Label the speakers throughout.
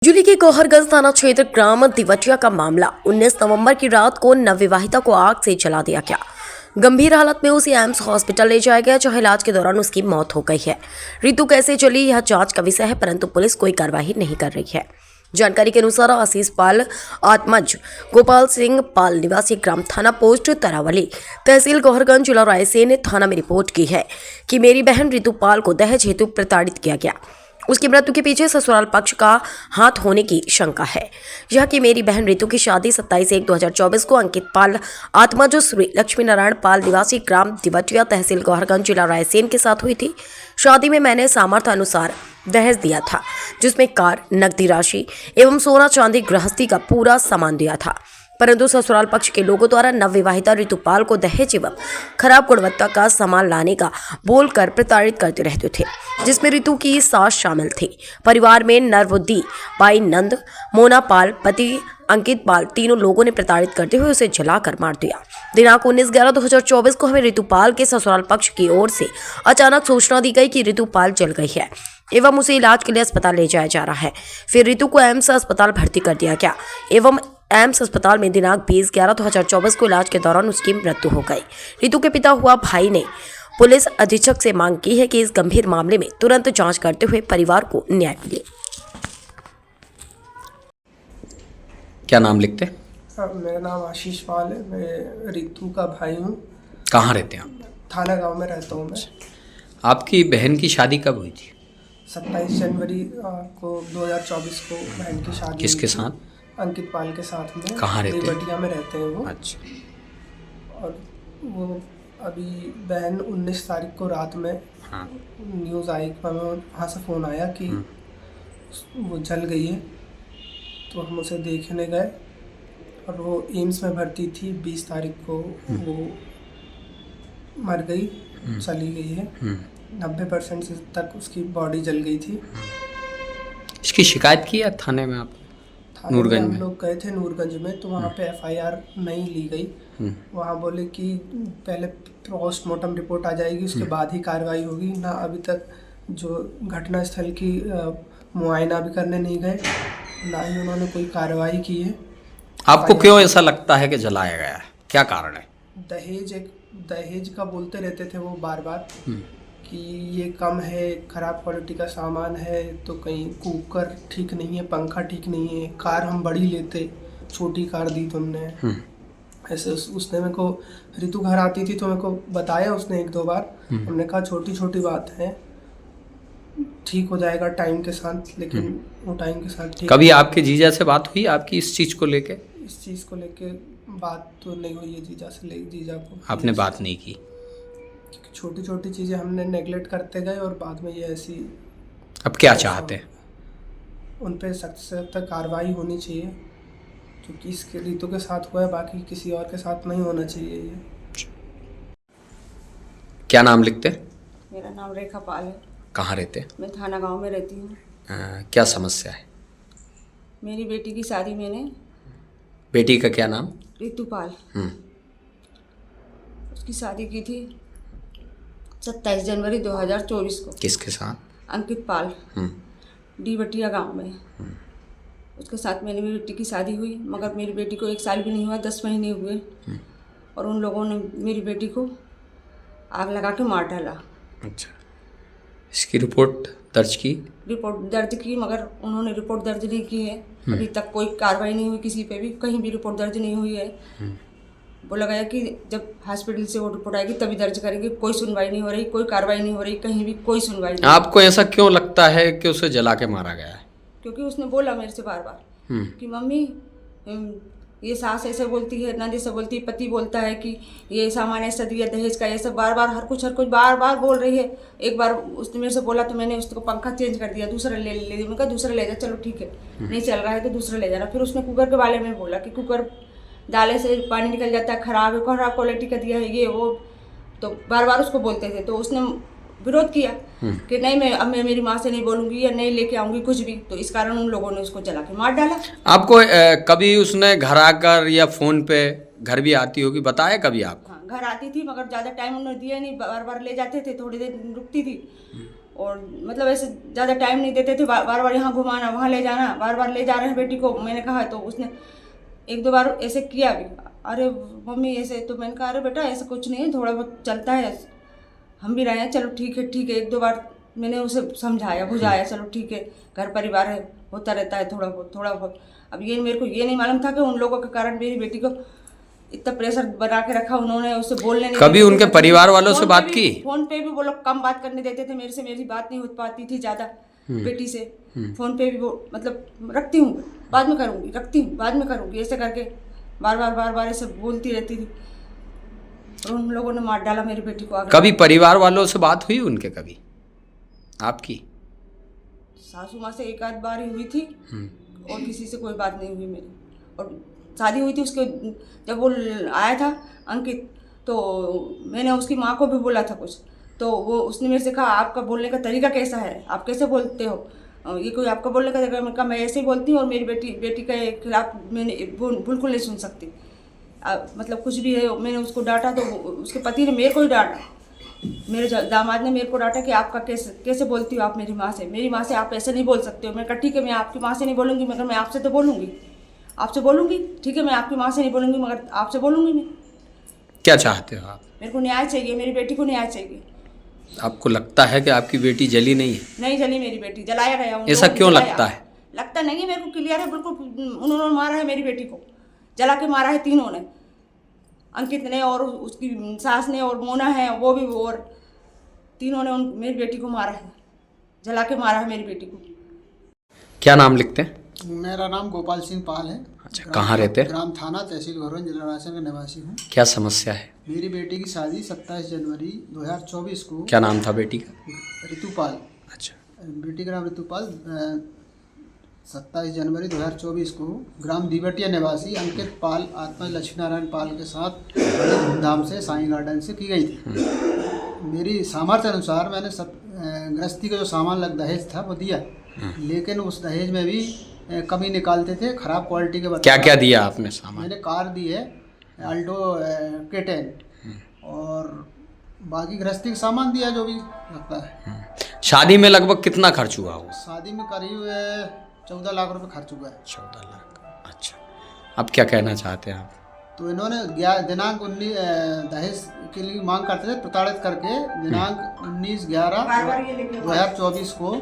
Speaker 1: जुली के गौहरगंज थाना क्षेत्र ग्राम दिवटिया का मामला 19 नवंबर की रात को नवविवाहिता को आग से जला दिया गया। गंभीर हालत में उसे एम्स हॉस्पिटल ले जाया गया, जहां इलाज के दौरान उसकी मौत हो गई है। ऋतु कैसे चली यह जांच का विषय है, परंतु पुलिस कोई कार्रवाई नहीं कर रही है। जानकारी के अनुसार आशीष पाल आत्मज गोपाल सिंह पाल निवासी ग्राम थाना पोस्ट तरावली तहसील गौहरगंज जिला रायसेन ने थाना में रिपोर्ट की है कि मेरी बहन ऋतु पाल को दहेज हेतु प्रताड़ित किया गया। उसकी मृत्यु के पीछे ससुराल पक्ष का हाथ होने की शंका है। यह कि मेरी बहन ऋतु की शादी 27/1/2024 को अंकित पाल आत्मज श्री लक्ष्मी नारायण पाल निवासी ग्राम दिवटिया तहसील गौहरगंज जिला रायसेन के साथ हुई थी। शादी में मैंने सामर्थ्य अनुसार दहेज दिया था, जिसमें कार, नकदी राशि एवं सोना चांदी गृहस्थी का पूरा सामान दिया था, परंतु ससुराल पक्ष के लोगों द्वारा नवविवाहिता ऋतु पाल को दहेज एवं खराब गुणवत्ता का सामान लाने का बोलकर प्रताड़ित करते रहते थे, जिसमें ऋतु की सास शामिल थी। परिवार में नरवुद्दी बाई नंद, मोना पाल, पति अंकित पाल तीनों लोगों ने प्रताड़ित करते हुए उसे जलाकर मार दिया। दिनांक 19/11/2024 को हमें ऋतु पाल के ससुराल पक्ष की ओर से अचानक सूचना दी गई कि ऋतु पाल जल गई है एवं उसे इलाज के लिए अस्पताल ले जाया जा रहा है। फिर ऋतु को एम्स अस्पताल भर्ती कर दिया गया एवं एम्स अस्पताल में दिनांक 20/11/2024 को इलाज के दौरान उसकी मृत्यु हो गई। ऋतु के पिता हुआ भाई ने पुलिस अधीक्षक से मांग की है कि इस गंभीर मामले में तुरंत जांच करते हुए परिवार को न्याय मिले।
Speaker 2: क्या नाम लिखते हैं?
Speaker 3: मेरा नाम आशीष पाल है। मैं ऋतु का भाई हूँ।
Speaker 2: कहाँ रहते हैं आप?
Speaker 3: थाना गांव में रहता हूँ मैं।
Speaker 2: आपकी बहन की शादी कब हुई थी?
Speaker 3: 27 जनवरी को 2024 को बहन की शादी।
Speaker 2: किसके साथ?
Speaker 3: अंकित पाल के साथ में।
Speaker 2: कहाँ रहते हैं?
Speaker 3: दिवटिया में रहते हैं वो।
Speaker 2: अच्छा।
Speaker 3: और वो अभी बहन 19 तारीख को रात में
Speaker 2: हाँ।
Speaker 3: न्यूज़ आई, वहाँ से फ़ोन आया कि वो जल गई है, तो हम उसे देखने गए और वो एम्स में भर्ती थी। 20 तारीख को वो मर गई, चली गई है। 90% से तक उसकी बॉडी जल गई थी।
Speaker 2: इसकी शिकायत की है थाने में आप?
Speaker 3: थाने में
Speaker 2: नूरगंज
Speaker 3: हम
Speaker 2: में?
Speaker 3: लोग गए थे नूरगंज में, तो वहाँ पे FIR नहीं ली गई। वहाँ बोले कि पहले पोस्टमार्टम रिपोर्ट आ जाएगी, उसके बाद ही कार्रवाई होगी। ना अभी तक जो घटना स्थल की मुआयना भी करने नहीं गए, ना ही उन्होंने कोई कार्रवाई की है।
Speaker 2: आपको क्यों ऐसा लगता है कि जलाया गया है? क्या कारण है?
Speaker 3: दहेज का बोलते रहते थे वो बार बार कि ये कम है, ख़राब क्वालिटी का सामान है, तो कहीं कुकर ठीक नहीं है, पंखा ठीक नहीं है, कार हम बड़ी लेते, छोटी कार दी तुमने। ऐसे उसने मेरे को, ऋतु घर आती थी तो मेरे को बताया उसने 1-2 बार। हमने कहा छोटी छोटी बात है, ठीक हो जाएगा टाइम के साथ, लेकिन वो टाइम के साथ ठीक।
Speaker 2: कभी आपके जीजा से बात हुई आपकी इस चीज़ को लेके?
Speaker 3: इस चीज़ को लेके बात तो नहीं हुई है जीजा को।
Speaker 2: आपने बात नहीं की?
Speaker 3: छोटी छोटी चीज़ें हमने नेगलेक्ट करते गए और बाद में ये ऐसी।
Speaker 2: अब क्या चाहते हैं?
Speaker 3: उन पे सख्त से सख्त कार्रवाई होनी चाहिए, क्योंकि इसके ऋतु के साथ हुआ है, बाकी किसी और के साथ नहीं होना चाहिए ये।
Speaker 2: क्या नाम लिखते हैं?
Speaker 4: मेरा नाम रेखा पाल है।
Speaker 2: कहाँ रहते हैं?
Speaker 4: मैं थाना गांव में रहती हूँ।
Speaker 2: क्या समस्या है?
Speaker 4: मेरी बेटी की शादी मैंने,
Speaker 2: बेटी का क्या नाम?
Speaker 4: ऋतु पाल, उसकी शादी की थी 27 जनवरी 2024 को।
Speaker 2: किसके साथ?
Speaker 4: अंकित पाल, दिवटिया गांव में। उसके साथ मेरी बेटी की शादी हुई, मगर मेरी बेटी को 1 साल भी नहीं हुआ, 10 महीने हुए, और उन लोगों ने मेरी बेटी को आग लगा के मार डाला।
Speaker 2: अच्छा। इसकी रिपोर्ट दर्ज की?
Speaker 4: रिपोर्ट दर्ज की, मगर उन्होंने रिपोर्ट दर्ज नहीं की है। अभी तक कोई कार्रवाई नहीं हुई, किसी पे भी कहीं भी रिपोर्ट दर्ज नहीं हुई है। बोला गया कि जब हॉस्पिटल से वो रिपोर्ट आएगी तभी दर्ज करेंगे। कोई सुनवाई नहीं हो रही, कोई कार्रवाई नहीं हो रही, कहीं भी कोई सुनवाई नहीं।
Speaker 2: आपको ऐसा क्यों लगता है कि उसे जला के मारा गया है?
Speaker 4: क्योंकि उसने बोला मेरे से बार बार कि मम्मी, ये सास ऐसे बोलती है, नंद ऐसे बोलती है, पति बोलता है कि ये सामान ऐसा दिया दहेज का, ये सब बार बार हर कुछ बार बार बोल रही है। एक बार उसने मेरे से बोला तो मैंने उसको पंखा चेंज कर दिया, दूसरा ले दिया। मैं कहा दूसरा ले जा, चलो ठीक है, नहीं चल रहा है तो दूसरा ले जाना। फिर उसने कुकर के बारे में बोला कि कुकर डाले से पानी निकल जाता है, खराब क्वालिटी का दिया है, ये वो, तो बार बार उसको बोलते थे। तो उसने विरोध किया कि नहीं, मैं मेरी माँ से नहीं बोलूँगी या नहीं लेके आऊँगी कुछ भी। तो इस कारण उन लोगों ने उसको जला के मार डाला।
Speaker 2: आपको कभी उसने घर आकर या फ़ोन पे, घर भी आती होगी, बताया कभी आपको?
Speaker 4: हाँ, घर आती थी, मगर ज़्यादा टाइम उन्होंने दिया नहीं, बार बार ले जाते थे, थोड़ी देर रुकती थी, और मतलब ऐसे ज़्यादा टाइम नहीं देते थे, बार बार यहाँ घुमाना, वहाँ ले जाना, बार बार ले जा रहे हैं बेटी को। मैंने कहा तो उसने एक दो बार ऐसे किया भी, अरे मम्मी ऐसे, तो मैंने कहा अरे बेटा ऐसा कुछ नहीं है, थोड़ा बहुत चलता है, हम भी रहे हैं, चलो ठीक है ठीक है। एक दो बार मैंने उसे समझाया बुझाया, चलो ठीक है, घर परिवार है, होता रहता है थोड़ा बहुत। अब ये मेरे को ये नहीं मालूम था कि उन लोगों के कारण मेरी बेटी को इतना प्रेशर बना के रखा उन्होंने, उससे बोलने नहीं
Speaker 2: कभी
Speaker 4: देते थे।
Speaker 2: उनके परिवार वालों से
Speaker 4: फोन
Speaker 2: बात
Speaker 4: पे
Speaker 2: की?
Speaker 4: भी- फोन पे भी वो लोग कम बात करने देते थे मेरे से, मेरी बात नहीं हो पाती थी ज़्यादा बेटी से। फोन पे भी वो मतलब रखती हूँ, बाद में करूँगी, रखती हूँ, बाद में करूँगी, ऐसे करके बार बार ऐसे बोलती रहती थी। और उन लोगों ने मार डाला मेरी बेटी को आगे।
Speaker 2: कभी परिवार वालों से बात हुई उनके कभी आपकी?
Speaker 4: सासू माँ से एक आध बार ही हुई थी और किसी से कोई बात नहीं हुई मेरी। और शादी हुई थी उसके, जब वो आया था अंकित, तो मैंने उसकी माँ को भी बोला था कुछ, तो वो उसने मेरे से कहा आपका बोलने का तरीका कैसा है, आप कैसे बोलते हो, ये कोई आपका बोलने का तरीका? मैंने कहा मैं ऐसे ही बोलती हूँ और मेरी बेटी के खिलाफ मैंने बिल्कुल नहीं सुन सकती। मतलब कुछ भी है। मैंने उसको डांटा तो उसके पति ने मेरे को ही डांटा, मेरे दामाद ने मेरे को डांटा कि आपका कैसे बोलती हो आप मेरी माँ से, मेरी माँ से आप ऐसे नहीं बोल सकते हो। मैंने कहा ठीक है मैं आपकी माँ से नहीं बोलूँगी, मगर मैं आपसे तो बोलूँगी, आपसे बोलूँगी, ठीक है मैं आपकी माँ से नहीं बोलूँगी मगर आपसे बोलूँगी मैं।
Speaker 2: क्या चाहते हो आप?
Speaker 4: मेरे को न्याय चाहिए, मेरी बेटी को न्याय चाहिए।
Speaker 2: आपको लगता है कि आपकी बेटी जली नहीं है?
Speaker 4: नहीं जली मेरी बेटी, जलाया गया उन
Speaker 2: ऐसा
Speaker 4: लोगों ने
Speaker 2: क्यों
Speaker 4: जलाया।
Speaker 2: लगता है?
Speaker 4: लगता नहीं है मेरे को, क्लियर है बिल्कुल। उन्होंने मारा है मेरी बेटी को, जला के मारा है तीनों ने, अंकित ने और उसकी सास ने और मोना है वो भी, और तीनों ने मेरी बेटी को मारा है, जला के मारा है मेरी बेटी को।
Speaker 2: क्या नाम लिखते हैं?
Speaker 5: मेरा नाम गोपाल सिंह पाल है।
Speaker 2: अच्छा, कहाँ रहते हैं?
Speaker 5: ग्राम थाना तहसील घोरवन जिला रायसेन का निवासी हूँ।
Speaker 2: क्या समस्या है?
Speaker 5: मेरी बेटी की शादी 27 जनवरी 2024 को,
Speaker 2: क्या नाम था बेटी का?
Speaker 5: ऋतुपाल,
Speaker 2: अच्छा,
Speaker 5: बेटी का नाम ऋतुपाल, 27 जनवरी 2024 को ग्राम दिवटिया निवासी अंकित पाल आत्मा लक्ष्मी नारायण पाल के साथ बड़े धूमधाम से साईं गार्डन से की गई थी। मेरी सामर्थ्य अनुसार मैंने गृहस्थी का जो सामान लग दहेज था वो दिया, लेकिन उस दहेज में भी कमी निकालते थे, खराब क्वालिटी के बता।
Speaker 2: क्या क्या दिया आपने सामान?
Speaker 5: मैंने कार दी है अल्टो K10 और बाकी गृहस्थी का सामान दिया जो भी लगता है।
Speaker 2: शादी में लगभग कितना खर्च हुआ होगा?
Speaker 5: शादी में करीब 14 लाख रुपए खर्च हुआ है।
Speaker 2: 14 लाख। अच्छा, अब क्या कहना चाहते हैं आप?
Speaker 5: तो इन्होंने दिनांक 19 दहेज के लिए मांग करते थे, प्रताड़ित करके दिनांक 19/11/2024 को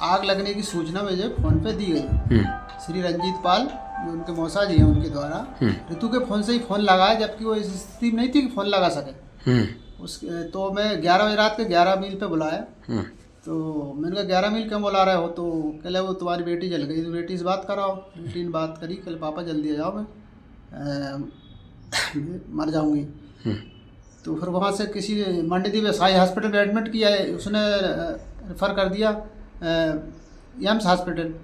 Speaker 5: आग लगने की सूचना मुझे फोन पे दी गई। श्री रंजीत पाल जो उनके मौसा जी हैं उनके द्वारा ऋतु के फोन से ही फोन लगाया, जबकि वो इस स्थिति में नहीं थी कि फोन लगा सके। तो मैं 11 बजे रात के 11 मील पे बुलाया, तो मैंने कहा 11 मील क्यों बुला रहे हो? तो कहले वो तुम्हारी बेटी जल गई, तो बेटी से बात कराओ। बेटी ने बात करी, कहले पापा जल्दी आ जाओ, मैं मर जाऊंगी। तो फिर वहाँ से किसी मंडी में साई हॉस्पिटल में एडमिट किया है, उसने रेफ़र कर दिया एम्स हॉस्पिटल।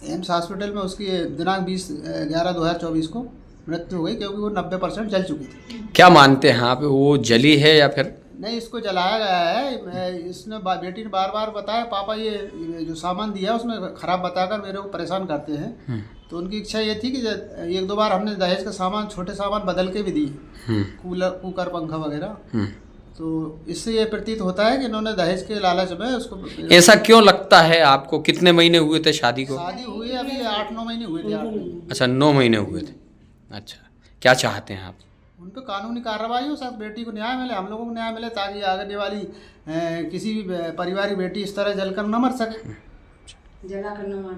Speaker 5: एम्स हॉस्पिटल में उसकी दिनांक 20/11/2024 को मृत्यु हो गई, क्योंकि वो 90% जल चुकी थी।
Speaker 2: क्या मानते हैं आप, वो जली है या फिर?
Speaker 5: नहीं, इसको जलाया गया है। इसने बेटी ने बार बार बताया पापा ये जो सामान दिया है उसमें ख़राब बताकर मेरे को परेशान करते हैं। तो उनकी इच्छा ये थी कि एक दो बार हमने दहेज का सामान, छोटे सामान बदल के भी दिए, कुकर पंखा वगैरह। तो इससे ये प्रतीत होता है कि इन्होंने दहेज के लालच में उसको।
Speaker 2: ऐसा क्यों लगता है आपको? कितने महीने हुए थे शादी को?
Speaker 5: शादी हुई अभी 8-9 महीने हुए थे। 8 महीने।
Speaker 2: अच्छा, 9 महीने हुए थे। अच्छा, क्या चाहते हैं आप?
Speaker 5: उन पर कानूनी कार्रवाई हो, सब बेटी को न्याय मिले, हम लोगों को न्याय मिले, ताकि आगे वाली किसी भी परिवार की बेटी इस तरह जलकर न मर सके।
Speaker 4: जला कर न मार।